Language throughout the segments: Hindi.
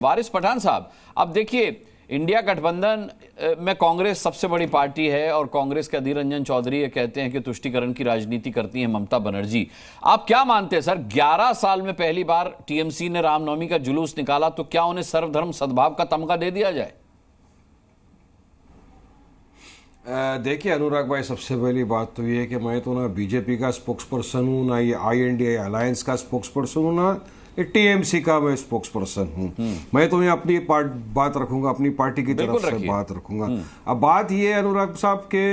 वारिस पठान साहब, अब देखिए इंडिया गठबंधन में कांग्रेस सबसे बड़ी पार्टी है और कांग्रेस के अधीर रंजन चौधरी ये कहते हैं कि तुष्टीकरण की राजनीति करती है ममता बनर्जी। आप क्या मानते हैं सर, 11 साल में पहली बार टीएमसी ने रामनवमी का जुलूस निकाला, तो क्या उन्हें सर्वधर्म सद्भाव का तमगा दे दिया जाए? देखिए अनुराग भाई, सबसे पहली बात तो ये है कि मैं तो ना बीजेपी का स्पोक्स पर्सन हूँ, ना ये INDA अलायंस का स्पोक्स पर्सन हूँ, ना टीएमसी का मैं स्पोक्स पर्सन हूँ। मैं तो यहाँ अपनी बात रखूंगा, अपनी पार्टी की तरफ से बात रखूंगा। अब बात ये है अनुराग साहब के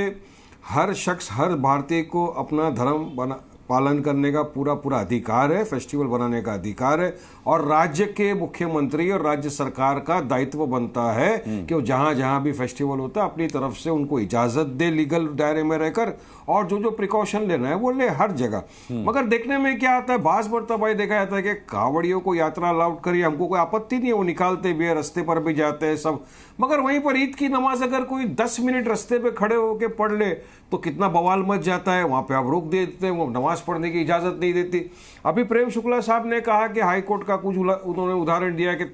हर शख्स, हर भारतीय को अपना धर्म पालन करने का पूरा अधिकार है, फेस्टिवल बनाने का अधिकार है, और राज्य के मुख्यमंत्री और राज्य सरकार का दायित्व बनता है कि वो जहां भी फेस्टिवल होता है अपनी तरफ से उनको इजाजत दे, लीगल दायरे में रहकर, और जो प्रिकॉशन लेना है वो ले हर जगह। मगर देखने में क्या आता है, बास मरतबा देखा जाता है कि कावड़ियों को यात्रा अलाउड करिए, हमको कोई आपत्ति नहीं है, वो निकालते भी है, रस्ते पर भी जाते हैं सब, मगर वहीं पर ईद की नमाज अगर कोई 10 मिनट रस्ते पे खड़े होकर पढ़ ले तो कितना बवाल मच जाता है। वहां पे आप रोक देते हैं, वो नमाज पढ़ने की इजाजत नहीं देती। अभी प्रेम शुक्ला साहब ने कहा कि हाईकोर्ट का कुछ उन्होंने उदाहरण दिया कि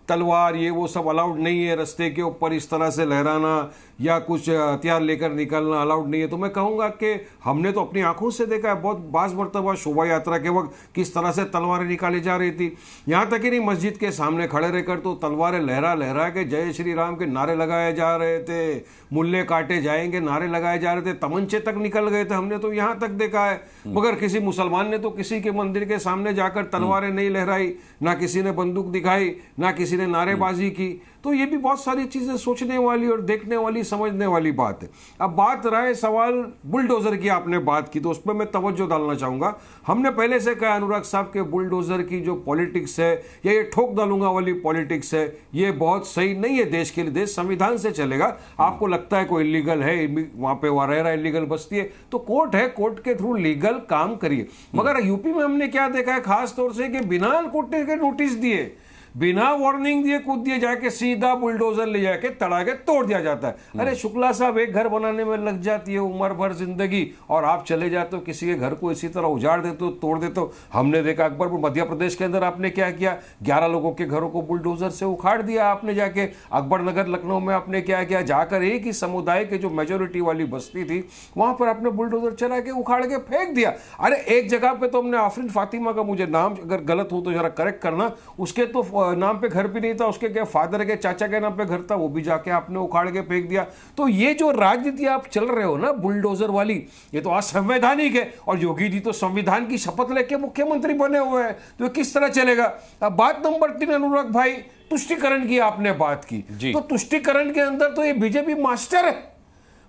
तलवार ये वो सब अलाउड नहीं है, रस्ते के ऊपर इस तरह से लहराना या कुछ हथियार लेकर निकलना अलाउड नहीं है। तो मैं कहूँगा कि हमने तो अपनी आंखों से देखा है बहुत बाज़ मरतबा शोभा यात्रा के वक्त किस तरह से तलवारें निकाली जा रही थी। यहाँ तक कि नहीं, मस्जिद के सामने खड़े रहकर तो तलवारें लहरा के जय श्री राम के नारे लगाए जा रहे थे, मुल्ले काटे जाएंगे नारे लगाए जा रहे थे, तमंचे तक निकल गए थे, हमने तो यहाँ तक देखा है। मगर किसी मुसलमान ने तो किसी के मंदिर के सामने जाकर तलवारें नहीं लहराई, ना किसी ने बंदूक दिखाई, ना किसी ने नारेबाजी की। तो ये भी बहुत सारी चीजें सोचने वाली और देखने वाली, समझने वाली बात है। अब बात रहे सवाल बुलडोजर की, आपने बात की तो उस पर मैं तवज्जो डालना चाहूंगा। हमने पहले से कहा अनुराग साहब के बुलडोजर की जो पॉलिटिक्स है या ये ठोक डालूंगा वाली पॉलिटिक्स है, ये बहुत सही नहीं है देश के लिए। देश संविधान से चलेगा। आपको लगता है कोई इलीगल है, वहां पे वहां रह रहा है, इलीगल बस्ती है, तो कोर्ट है, कोर्ट के थ्रू लीगल काम करिए। मगर यूपी में हमने क्या देखा है खास तौर से कि बिना कोर्ट के नोटिस दिए, बिना वार्निंग दिए कूद दिए जाके सीधा बुलडोजर ले जाके तड़ा के तोड़ दिया जाता है। अरे शुक्ला साहब, एक घर बनाने में लग जाती है उम्र भर जिंदगी, और आप चले जाते हो किसी के घर को इसी तरह उजाड़ देते हो, तोड़ देते हो। हमने देखा अकबरपुर मध्य प्रदेश के अंदर आपने क्या किया, 11 लोगों के घरों को बुलडोजर से उखाड़ दिया आपने जाके। अकबरनगर लखनऊ में आपने क्या किया, जाकर एक ही समुदाय के जो मेजोरिटी वाली बस्ती थी वहां पर आपने बुलडोजर चला के उखाड़ के फेंक दिया। अरे एक जगह पे तो हमने आफरीन फातिमा का, मुझे नाम अगर गलत हो तो जरा करेक्ट करना, उसके तो नाम पे घर भी नहीं था, उसके क्या फादर के चाचा के नाम पे घर था, वो भी जाके आपने उखाड़ के फेंक दिया। तो ये जो राजनीति आप चल रहे हो ना बुलडोजर वाली, ये तो असंवैधानिक है। और योगी जी तो संविधान की शपथ लेके मुख्यमंत्री बने हुए हैं, तो ये किस तरह चलेगा। अब बात नंबर 3 अनुराग भाई, तुष्टीकरण की आपने बात की, तो तुष्टीकरण के अंदर तो ये बीजेपी मास्टर है,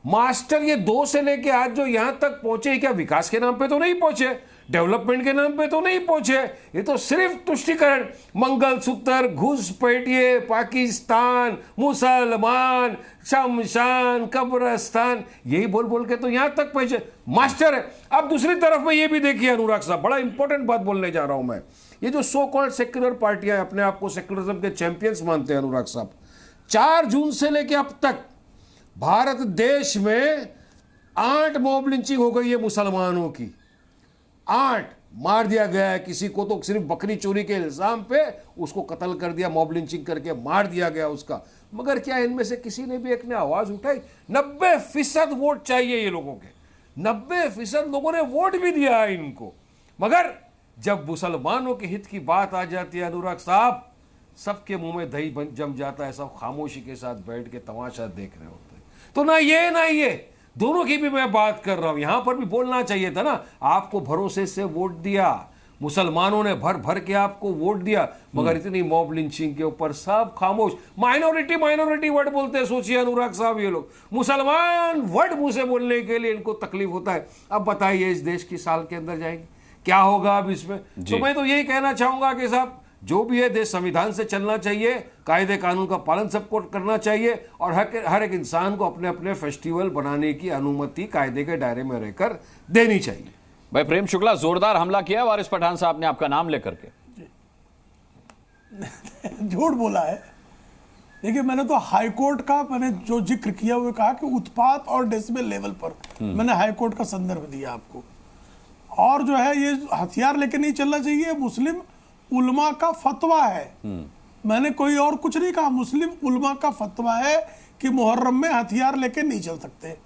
मास्टर। ये 2 से लेके आज जो यहां तक पहुंचे, क्या विकास के नाम पे तो नहीं पहुंचे, डेवलपमेंट के नाम पे तो नहीं पहुंचे, ये तो सिर्फ तुष्टीकरण, मंगलसूत्र, घुसपैठिए, पाकिस्तान, मुसलमान, शमशान, कब्रस्तान, यही बोल बोल के तो यहां तक पहुंचे, मास्टर है। अब दूसरी तरफ में ये भी देखिए अनुराग साहब, बड़ा इंपॉर्टेंट बात बोलने जा रहा हूं मैं। ये जो सो कॉल्ड सेक्युलर पार्टियां अपने आप को सेक्युलरिज्म के चैंपियंस मानते हैं अनुराग साहब, 4 जून से लेके अब तक भारत देश में 8 मॉब लिंचिंग हो गई है मुसलमानों की। 8 मार दिया गया है किसी को, तो सिर्फ बकरी चोरी के इल्जाम पे उसको कत्ल कर दिया, मॉब लिंचिंग करके मार दिया गया उसका। मगर क्या इनमें से किसी ने भी एक ने आवाज उठाई? 90% वोट चाहिए ये लोगों के, 90% लोगों ने वोट भी दिया है इनको। मगर जब मुसलमानों के हित की बात आ जाती है अनुराग साहब, सबके मुंह में दही जम जाता है, सब खामोशी के साथ बैठ के तमाशा देख रहे होते हैं। तो ना ये दोनों की भी मैं बात कर रहा हूं। यहां पर भी बोलना चाहिए था ना, आपको भरोसे से वोट दिया, मुसलमानों ने भर भर के आपको वोट दिया, मगर इतनी मॉब लिंचिंग के ऊपर सब खामोश। माइनॉरिटी वर्ड बोलते हैं, सोचिए अनुराग साहब, ये लोग मुसलमान वर्ड मुंह से बोलने के लिए इनको तकलीफ होता है। अब बताइए इस देश की साल के अंदर जाएंगे क्या होगा अब इसमें। तो मैं तो यही कहना चाहूंगा कि साहब जो भी है देश संविधान से चलना चाहिए, कायदे कानून का पालन सबको करना चाहिए, और हर एक इंसान को अपने अपने फेस्टिवल बनाने की अनुमति कायदे के दायरे में रहकर देनी चाहिए। भाई प्रेम शुक्ला, जोरदार हमला किया वारिस पठान साहब ने आपका नाम लेकर के। झूठ बोला है। देखिए, मैंने तो हाईकोर्ट का मैंने जो जिक्र किया वो कहा कि उत्पात और डेसिबल लेवल पर मैंने हाईकोर्ट का संदर्भ दिया आपको। और जो है ये हथियार लेके नहीं चलना चाहिए, मुस्लिम उलमा का फतवा है मैंने कोई और कुछ नहीं कहा। मुस्लिम उलमा का फतवा है कि मुहर्रम में हथियार लेके नहीं चल सकते।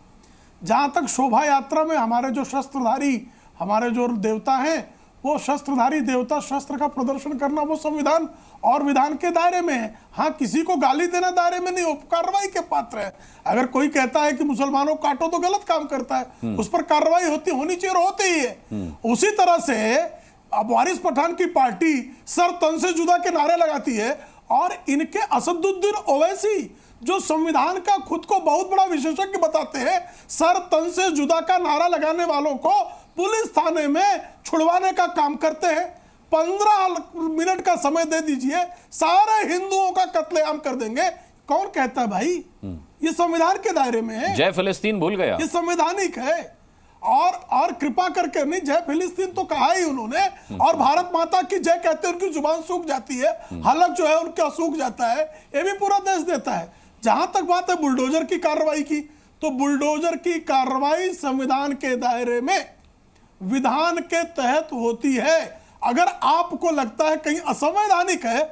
जहां तक शोभा यात्रा में हमारे जो शस्त्रधारी, हमारे जो देवता हैं, वो शस्त्रधारी देवता शस्त्र का प्रदर्शन करना वो संविधान और विधान के दायरे में है। हाँ, किसी को गाली देना दायरे में नहीं, कार्रवाई के पात्र है। अगर कोई कहता है कि मुसलमानों को काटो तो गलत काम करता है, उस पर कार्रवाई होनी चाहिए और होती ही है। उसी तरह से अब वारिस पठान की पार्टी सर तन से जुदा के नारे लगाती है और इनके असदुद्दीन ओवैसी जो संविधान का खुद को बहुत बड़ा विशेषज्ञ बताते हैं, सर तन से जुदा का नारा लगाने वालों को पुलिस थाने में छुड़वाने का काम करते हैं। 15 मिनट का समय दे दीजिए, सारे हिंदुओं का कत्लेआम कर देंगे। कौन कहता है भाई? ये संविधान के दायरे में है। जय फिलिस्तीन भूल गया, ये संवैधानिक है। और कृपा करके नहीं, जय फिलिस्तीन तो कहा ही उन्होंने, और भारत माता की जय कहते हैं, उनकी जुबान सूख जाती है, हलक जो है उनका सूख जाता है। ये भी पूरा देश देता है। जहां तक बात है बुलडोजर की कार्रवाई की, तो बुलडोजर की कार्रवाई संविधान के दायरे में विधान के तहत होती है। अगर आपको लगता है कहीं असंवैधानिक है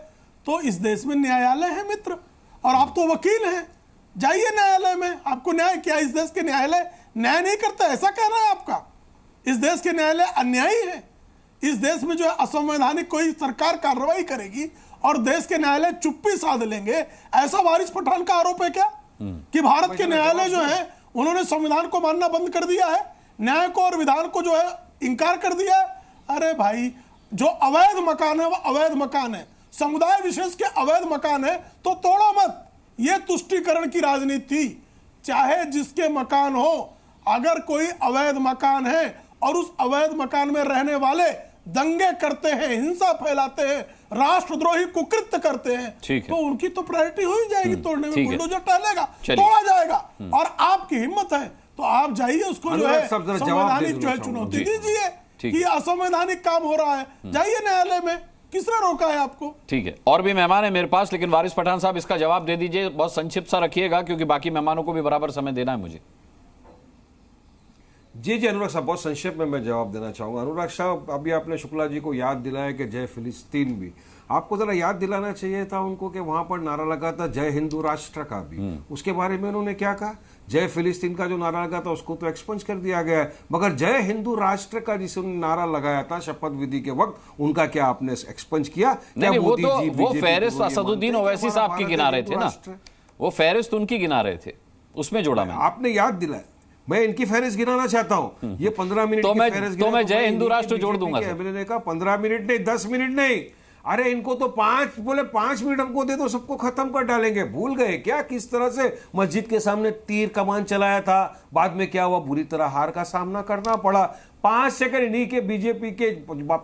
तो इस देश में न्यायालय है मित्र, और आप तो वकील हैं, जाइए न्यायालय में। आपको न्याय क्या, इस देश के न्यायालय न्याय नहीं करता, ऐसा कहना है आपका? इस देश के न्यायालय अन्यायी है। इस देश में जो है असंवैधानिक कोई सरकार कार्रवाई करेगी और देश के न्यायालय चुप्पी साध लेंगे, ऐसा वारिस पठान का आरोप है क्या? कि भारत के न्यायालय जो है उन्होंने संविधान को मानना बंद कर दिया है, न्याय को और विधान को जो है इंकार कर दिया है। अरे भाई, जो अवैध मकान है वो अवैध मकान है, समुदाय विशेष के अवैध मकान है तो तोड़ो मत। ये तुष्टीकरण की राजनीति, चाहे जिसके मकान हो, अगर कोई अवैध मकान है और उस अवैध मकान में रहने वाले दंगे करते हैं, हिंसा फैलाते हैं, राष्ट्रद्रोही कुकृत्य करते हैं, तो उनकी तो प्रायोरिटी हो ही जाएगी तोड़ने में। बुलडोजर टहलेगा, तोड़ा जाएगा। और आपकी हिम्मत है तो आप जाइए, उसको जो है संवैधानिक जो है चुनौती दीजिए कि असंवैधानिक काम हो रहा है, जाइए न्यायालय में, किसने रोका है आपको? ठीक है, और भी मेहमान है मेरे पास, लेकिन वारिस पठान साहब इसका जवाब दे दीजिए, बहुत संक्षिप्त सा रखिएगा क्योंकि बाकी मेहमानों को भी बराबर समय देना है मुझे। जी अनुराग साहब, बहुत संक्षेप में मैं जवाब देना चाहूंगा। अनुराग साहब, अभी आपने शुक्ला जी को याद दिलाया कि जय फिलिस्तीन भी, आपको जरा याद दिलाना चाहिए था उनको कि वहां पर नारा लगा था जय हिंदू राष्ट्र का भी। उसके बारे में उन्होंने क्या कहा? जय फिलिस्तीन का जो नारा लगा था उसको तो एक्सपंज कर दिया गया है, मगर जय हिंदू राष्ट्र का जिसे उन्होंने नारा लगाया था शपथ विधि के वक्त, उनका क्या आपने एक्सपंज किया? नहीं, वो फहरिस्त असदुद्दीन ओवैसी साहब की गिना रहे थे ना, वो फहरिस्त उनकी गिना रहे थे, उसमें जोड़ा मैं। आपने याद दिलाया, मैं इनकी फहरिस्त गिनाना चाहता हूं। ये 15 मिनट तो मैं जय हिंदू राष्ट्र जोड़ दूंगा। एमएलए ने कहा 15 मिनट नहीं, 10 मिनट नहीं, अरे इनको तो 5 मिनट हमको दे दो, सबको खत्म कर डालेंगे। भूल गए क्या किस तरह से मस्जिद के सामने तीर कमान चलाया था? बाद में क्या हुआ? बुरी तरह हार का सामना करना पड़ा। 5 सेकंड इन्हीं के बीजेपी के,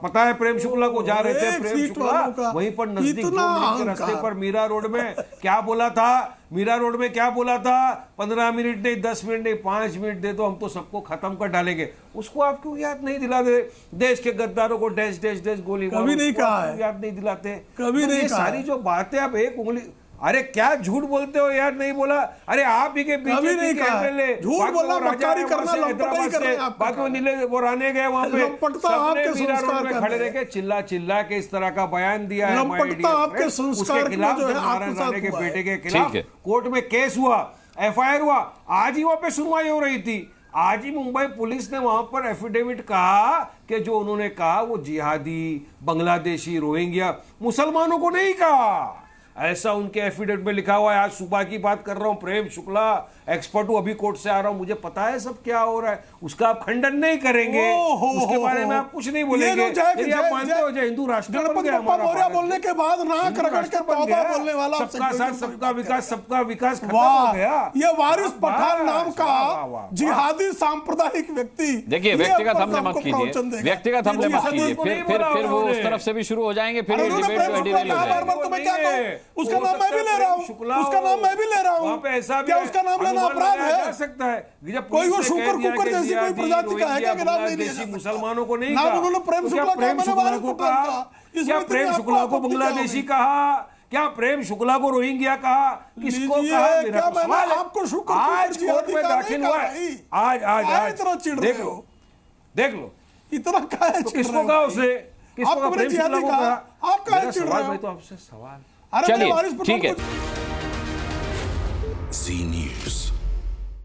पता है प्रेम शुक्ला को, जा रहे थे प्रेम शुक्ला वहीं पर नजदीक 2 मिनट के रास्ते पर मीरा रोड में क्या बोला था? मीरा रोड में क्या बोला था? 15 मिनट नहीं, 10 मिनट नहीं, 5 मिनट दे दो, हम तो सबको खत्म कर डालेंगे। उसको आप क्यों याद नहीं दिलाते? देश के गद्दारों को डैश डैश डैश गोली कभी नहीं कहा है, याद नहीं दिलाते? कभी नहीं कहा। सारी जो बातें आप एक उंगली, अरे क्या झूठ बोलते हो यार, नहीं बोला। अरे आप ही के बीजेपी के एमएलए झूठ बोलना, मक्कारी करना, लंपटाई करना, बाकी वो नीले वो रहने गए वहां पे, सबने मीरा रोड में खड़े रह के चिल्ला चिल्ला के इस तरह का बयान दिया है। आपके संस्कार खिलाफ नारायण राणे के बेटे के खिलाफ कोर्ट में केस हुआ, एफआईआर हुआ, आज ही वहां पे सुनवाई हो रही थी। आज ही मुंबई पुलिस ने वहां पर एफिडेविट कहा कि जो उन्होंने कहा वो जिहादी, बांग्लादेशी, रोहिंग्या, मुसलमानों को नहीं कहा, ऐसा उनके एफिडेविट में लिखा हुआ है। आज सुबह की बात कर रहा हूं, प्रेम शुक्ला एक्सपर्ट हूं, अभी कोर्ट से आ रहा हूं, मुझे पता है सब क्या हो रहा है। उसका आप खंडन नहीं करेंगे, उसके बारे में आप कुछ नहीं बोलेंगे। आप मानते हो जय हिंदू राष्ट्र बन गया हमारा, बोलने के बाद नाक रगड़ के तौबा बोलने वाला, सबका साथ सबका विकास, सबका विकास खत्म हो गया। ये वारिस पठान नाम का जिहादी सांप्रदायिक व्यक्ति, देखिए व्यक्तिगत हमले मत कीजिए, व्यक्तिगत हमले मत कीजिए, फिर वो उस तरफ से भी शुरू हो जाएंगे, फिर ये डिबेट जो है डिरेल हो जाएगी। उसका नाम मैं भी ले रहा हूं, उसका नाम मैं भी ले रहा हूं, क्या उसका नाम लेना अपराध है? सकता है कोई वो शुकर कुकर जैसी कोई प्रजाति का है क्या कि नाम नहीं लिया? मुसलमानों को नहीं नाम उन्होंने प्रेम शुक्ला को कहा, क्या प्रेम शुक्ला को बांग्लादेशी कहा, क्या प्रेम शुक्ला को रोहिंग्या कहा, किसको कहा? क्या मैंने आपको शुक्र आज कोर्ट में दाखिल हुआ है, आज देख लो इतना क्या है? किसको कहा? उसे किसको प्रेम शुक्ला को कहा? आप कहा चिढ़ रहे हो? तो आपसे सवाल अरे मेरे चलिए, वारिस पठान ठीक है। को Z News.